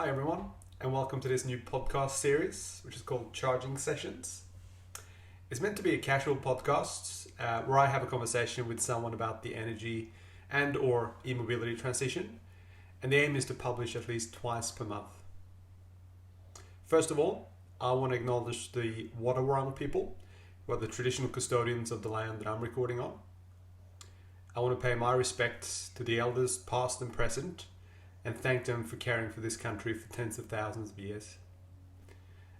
Hi everyone, and welcome to this new podcast series, which is called Charging Sessions. It's meant to be a casual podcast where I have a conversation with someone about the energy and or eMobility transition, and the aim is to publish at least twice per month. First of all, I want to acknowledge the Wadawurrung people, who are the traditional custodians of the land that I'm recording on. I want to pay my respects to the elders past and present, and thank them for caring for this country for tens of thousands of years.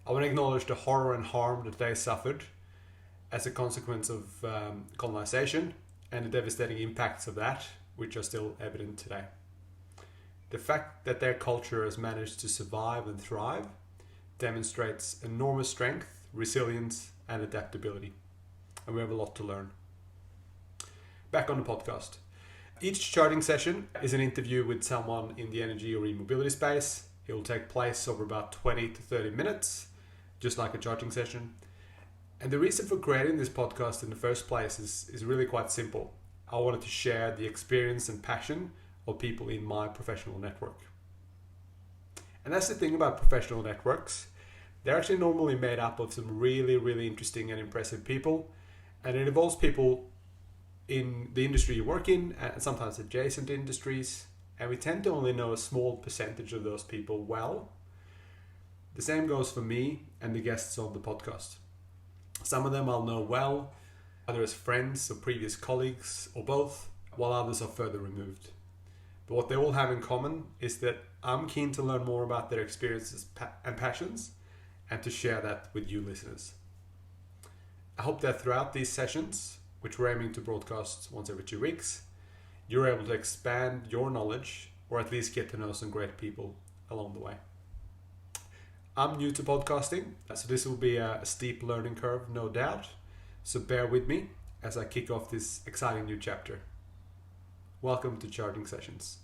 I want to acknowledge the horror and harm that they suffered as a consequence of colonization and the devastating impacts of that, which are still evident today. The fact that their culture has managed to survive and thrive demonstrates enormous strength, resilience, and adaptability. And we have a lot to learn. Back on the podcast. Each charging session is an interview with someone in the energy or e-mobility space. It will take place over about 20 to 30 minutes, just like a charging session. And the reason for creating this podcast in the first place is really quite simple. I wanted to share the experience and passion of people in my professional network. And that's the thing about professional networks. They're actually normally made up of some really, really interesting and impressive people. And it involves people in the industry you work in and sometimes adjacent industries, and we tend to only know a small percentage of those people well. The same goes for me and the guests on the podcast. Some of them I'll know well, either as friends or previous colleagues or both, while others are further removed. But what they all have in common is that I'm keen to learn more about their experiences and passions and to share that with you listeners. I hope that throughout these sessions, which we're aiming to broadcast once every 2 weeks, you're able to expand your knowledge or at least get to know some great people along the way. I'm new to podcasting, so this will be a steep learning curve, no doubt. So bear with me as I kick off this exciting new chapter. Welcome to Charging Sessions.